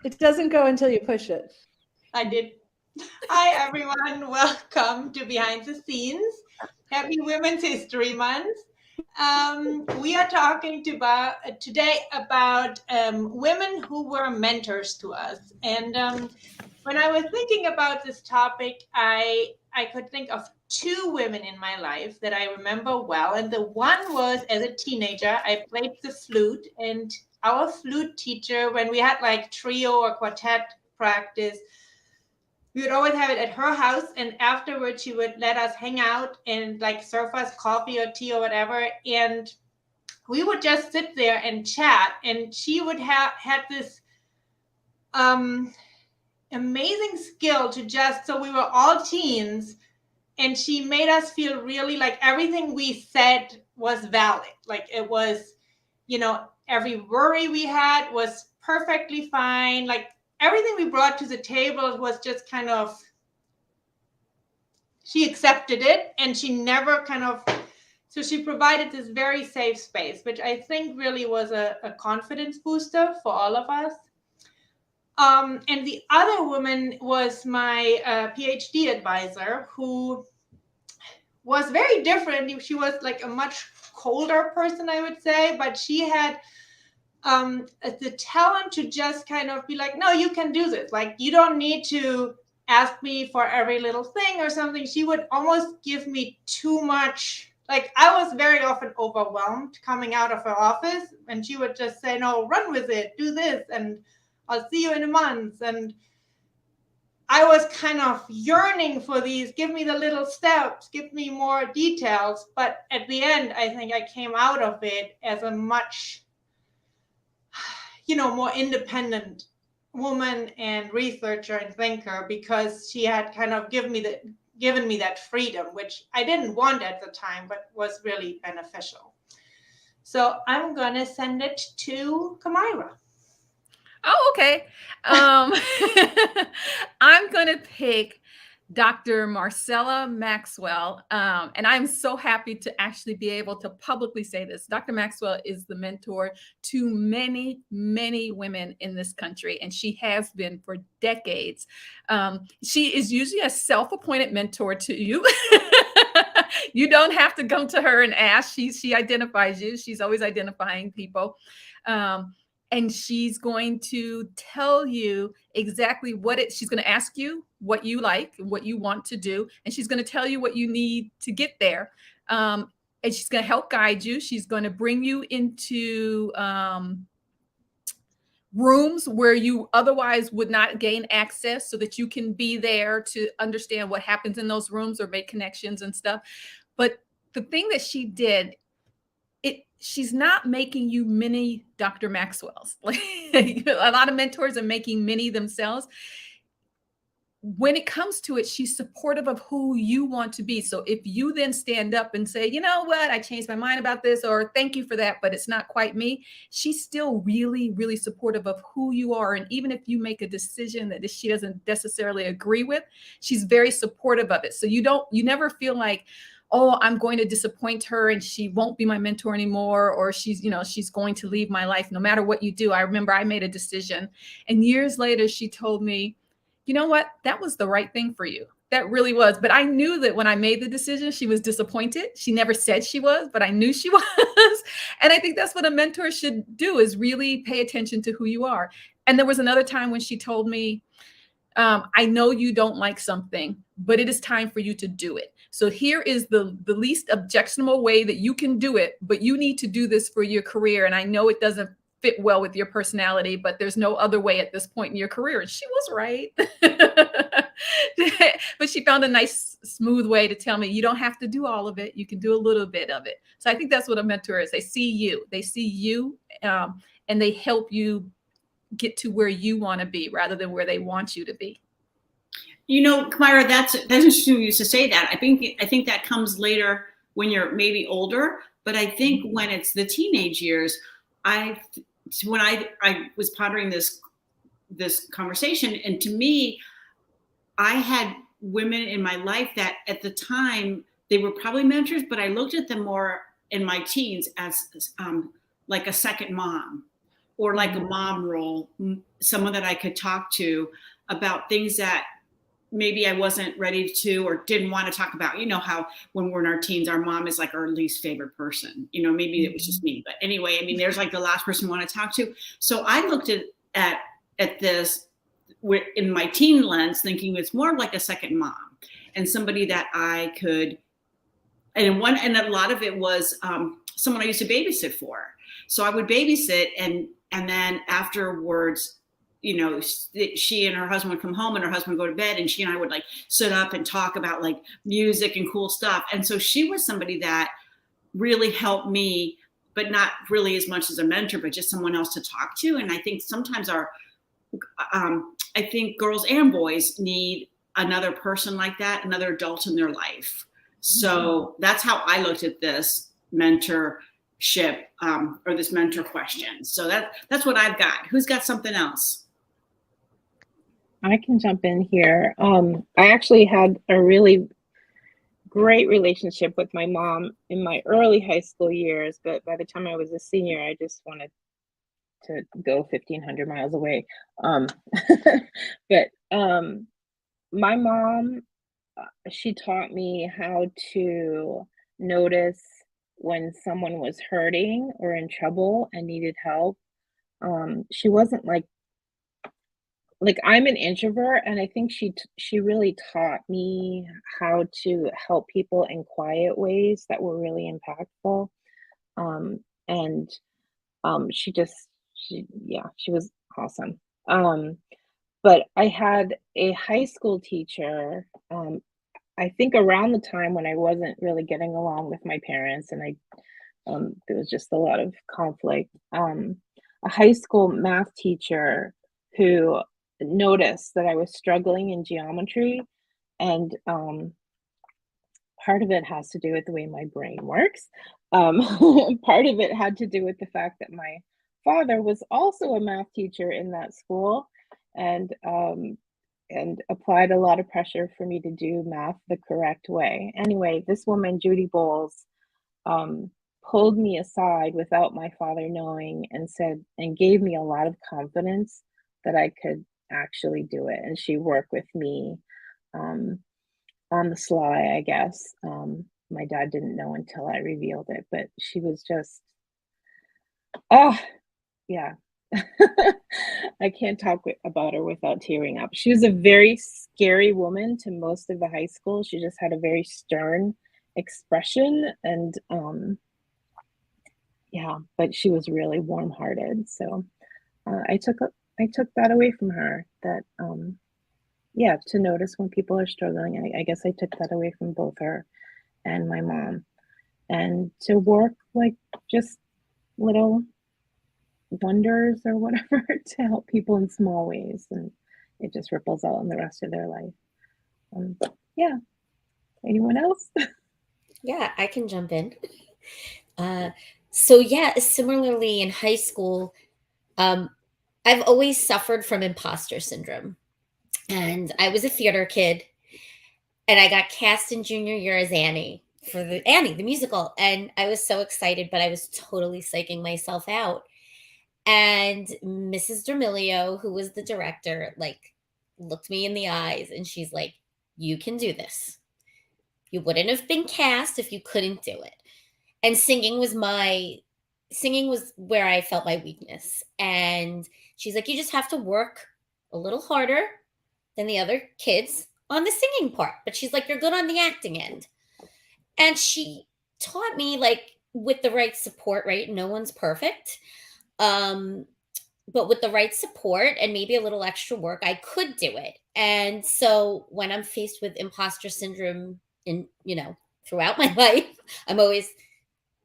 It doesn't go until you push it. I did. Hi, everyone. Welcome to Behind the Scenes. Happy Women's History Month. We are talking today about women who were mentors to us. And when I was thinking about this topic, I could think of two women in my life that I remember well. And the one was as a teenager, I played the flute, and our flute teacher, when we had like trio or quartet practice, we would always have it at her house, and afterwards she would let us hang out and like serve us coffee or tea or whatever, and we would just sit there and chat, and she would have had this um amazing skill to just, so we were all teens, and she made us feel really like everything we said was valid, like it was, every worry we had was perfectly fine, like everything we brought to the table was just kind of, she accepted it, and she never so she provided this very safe space, which I think really was a confidence booster for all of us. And the other woman was my PhD advisor, who was very different. She was like a much colder person, I would say, but she had the talent to just kind of be like, no, you can do this. Like, you don't need to ask me for every little thing or something. She would almost give me too much. Like, I was very often overwhelmed coming out of her office, and she would just say, no, run with it, do this, and I'll see you in a month. And I was kind of yearning for these, give me the little steps, give me more details. But at the end, I think I came out of it as a much, more independent woman and researcher and thinker, because she had kind of given me that freedom, which I didn't want at the time, but was really beneficial. So I'm gonna send it to Kamira. Oh, okay. I'm going to pick Dr. Marcella Maxwell. And I'm so happy to actually be able to publicly say this. Dr. Maxwell is the mentor to many, many women in this country, and she has been for decades. She is usually a self-appointed mentor to you. You don't have to come to her and ask. She identifies you. She's always identifying people. And she's going to tell you exactly she's going to ask you what you like, what you want to do, and she's going to tell you what you need to get there. And she's going to help guide you. She's going to bring you into rooms where you otherwise would not gain access, so that you can be there to understand what happens in those rooms or make connections and stuff. But the thing that she did, she's not making you mini Dr. Maxwell's. Like, a lot of mentors are making mini themselves. When it comes to it, she's supportive of who you want to be. So if you then stand up and say, you know what, I changed my mind about this, or thank you for that, but it's not quite me, she's still really, really supportive of who you are. And even if you make a decision that she doesn't necessarily agree with, she's very supportive of it. So you never feel like, oh, I'm going to disappoint her and she won't be my mentor anymore, or she's going to leave my life no matter what you do. I remember I made a decision, and years later she told me, you know what, that was the right thing for you. That really was. But I knew that when I made the decision, she was disappointed. She never said she was, but I knew she was. And I think that's what a mentor should do, is really pay attention to who you are. And there was another time when she told me, I know you don't like something, but it is time for you to do it. So here is the least objectionable way that you can do it, but you need to do this for your career. And I know it doesn't fit well with your personality, but there's no other way at this point in your career. And she was right. But she found a nice, smooth way to tell me, you don't have to do all of it. You can do a little bit of it. So I think that's what a mentor is. They see you, and they help you get to where you want to be rather than where they want you to be. Kamira, that's interesting you to say that. I think that comes later when you're maybe older, but I think when it's the teenage years, when I was pondering this conversation, and to me, I had women in my life that at the time they were probably mentors, but I looked at them more in my teens as like a second mom. or like a mom role, someone that I could talk to about things that maybe I wasn't ready to or didn't want to talk about. You know how when we're in our teens, our mom is like our least favorite person. You know, maybe it was just me, but anyway, I mean, there's like the last person we want to talk to. So I looked at this in my teen lens, thinking it's more like a second mom and somebody that I could. And a lot of it was someone I used to babysit for. So I would babysit, and then afterwards, you know, she and her husband would come home and her husband would go to bed, and she and I would like sit up and talk about like music and cool stuff. And so she was somebody that really helped me, but not really as much as a mentor, but just someone else to talk to. And I think sometimes I think girls and boys need another person like that, another adult in their life. So that's how I looked at this mentorship or this mentor question. So that's what I've got. Who's got something else? I can jump in here. I actually had a really great relationship with my mom in my early high school years, but by the time I was a senior, I just wanted to go 1,500 miles away. But my mom, she taught me how to notice when someone was hurting or in trouble and needed help. She wasn't like I'm an introvert, and I think she really taught me how to help people in quiet ways that were really impactful. And she was awesome. But I had a high school teacher, I think around the time when I wasn't really getting along with my parents, and there was just a lot of conflict. A high school math teacher who noticed that I was struggling in geometry, and part of it has to do with the way my brain works. Part of it had to do with the fact that my father was also a math teacher in that school, and applied a lot of pressure for me to do math the correct way. Anyway, this woman, Judy Bowles, pulled me aside without my father knowing and gave me a lot of confidence that I could actually do it. And she worked with me on the sly, I guess. My dad didn't know until I revealed it, but she was just, yeah. I can't talk about her without tearing up. She was a very scary woman to most of the high school. She just had a very stern expression, and but she was really warm-hearted. So I took that away from her, that to notice when people are struggling. I guess I took that away from both her and my mom, and to work like just little wonders or whatever to help people in small ways, and it just ripples out in the rest of their life. Anyone else? Yeah, I can jump in. Similarly in high school, I've always suffered from imposter syndrome, and I was a theater kid, and I got cast in junior year as Annie for the musical, and I was so excited, but I was totally psyching myself out. And Mrs. D'Amelio, who was the director, like looked me in the eyes, and she's like, "You can do this. You wouldn't have been cast if you couldn't do it." And singing was where I felt my weakness. And she's like, "You just have to work a little harder than the other kids on the singing part." But she's like, "You're good on the acting end." And she taught me, like, with the right support, right? No one's perfect. But with the right support and maybe a little extra work, I could do it. And so when I'm faced with imposter syndrome throughout my life, I'm always,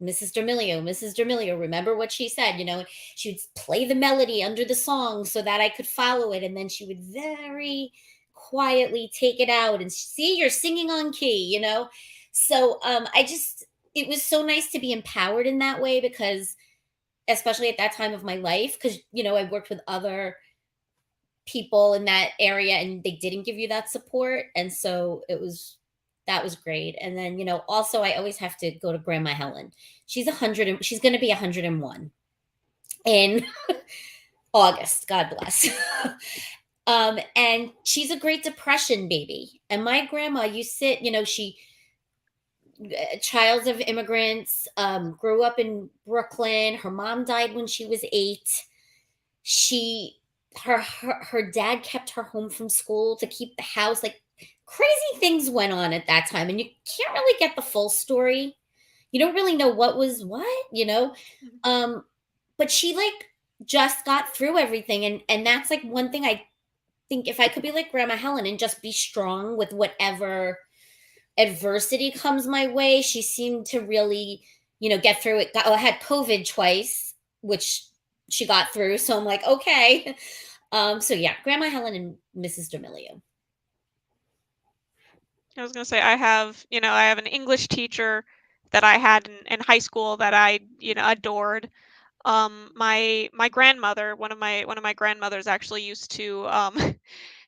"Mrs. D'Amelio, remember what she said?" She would play the melody under the song so that I could follow it. And then she would very quietly take it out and, "See, you're singing on key," So it was so nice to be empowered in that way, because especially at that time of my life, because, I worked with other people in that area and they didn't give you that support. And so that was great. And then, also I always have to go to Grandma Helen. She's going to be 101. And August, God bless. And she's a Great Depression baby. And my grandma, she child of immigrants, grew up in Brooklyn. Her mom died when she was 8. Her dad kept her home from school to keep the house. Like, crazy things went on at that time, and you can't really get the full story. You don't really know what was what. But she like just got through everything, and that's like one thing I think, if I could be like Grandma Helen and just be strong with whatever adversity comes my way. She seemed to really, get through it. I had COVID twice, which she got through. So I'm like, okay. So yeah, Grandma Helen and Mrs. D'Amelio. I was going to say, I have an English teacher that I had in high school that I, adored. My grandmother, one of my grandmothers actually used to,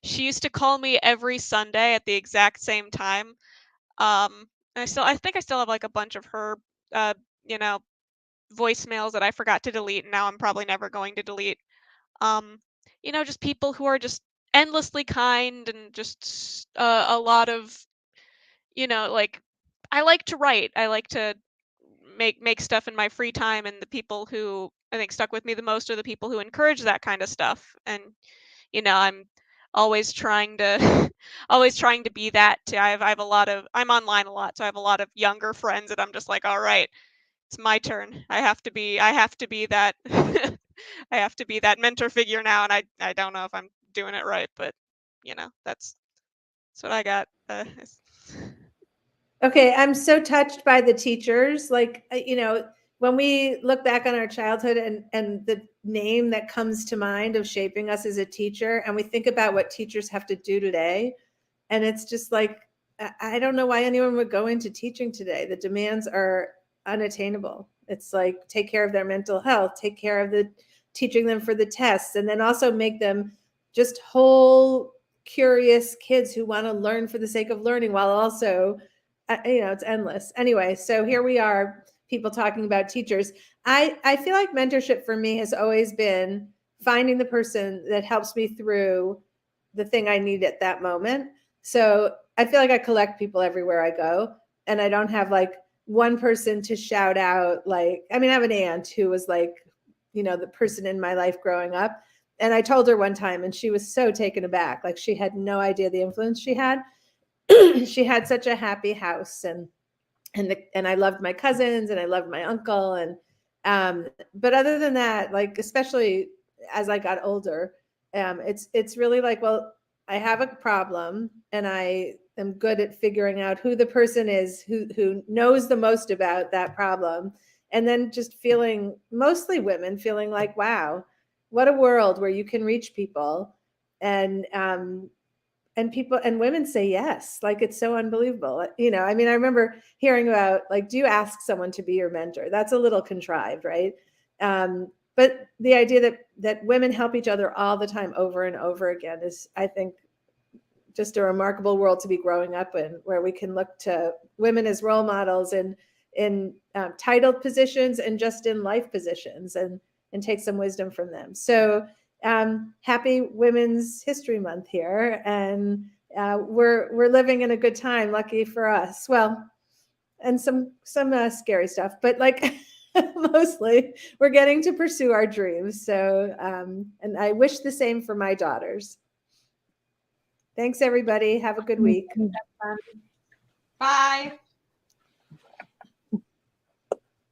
she used to call me every Sunday at the exact same time. And I think I still have like a bunch of her, you know, voicemails that I forgot to delete, and now I'm probably never going to delete. Just people who are just endlessly kind, and just a lot of, like, I like to write. I like to make stuff in my free time, and the people who I think stuck with me the most are the people who encourage that kind of stuff. And I'm always trying to always trying to be that too. I'm online a lot, so I have a lot of younger friends that I'm just like, all right, it's my turn. I have to be that I have to be that mentor figure now, and I don't know if I'm doing it right, but that's what I got. Okay, I'm so touched by the teachers. Like, when we look back on our childhood and the name that comes to mind of shaping us as a teacher, and we think about what teachers have to do today, and it's just like, I don't know why anyone would go into teaching today. The demands are unattainable. It's like, take care of their mental health, take care of teaching them for the tests, and then also make them just whole, curious kids who want to learn for the sake of learning, while also, it's endless. Anyway, so here we are, people talking about teachers. I feel like mentorship for me has always been finding the person that helps me through the thing I need at that moment. So I feel like I collect people everywhere I go, and I don't have like one person to shout out. Like, I have an aunt who was like, the person in my life growing up. And I told her one time, and she was so taken aback. Like, she had no idea the influence she had. She had such a happy house, and I loved my cousins, and I loved my uncle. And but other than that, like, especially as I got older, it's really like, well, I have a problem, and I am good at figuring out who the person is who knows the most about that problem. And then just feeling, mostly women, feeling like, wow, what a world where you can reach people, and people and women say yes. Like, it's so unbelievable. I remember hearing about, like, do you ask someone to be your mentor? That's a little contrived, right? But the idea that women help each other all the time, over and over again, is, I think, just a remarkable world to be growing up in, where we can look to women as role models in titled positions and just in life positions, and take some wisdom from them. So happy Women's History Month here, and we're living in a good time, lucky for us. Well, and some scary stuff, but like mostly we're getting to pursue our dreams. So and I wish the same for my daughters. Thanks, everybody. Have a good week. Bye.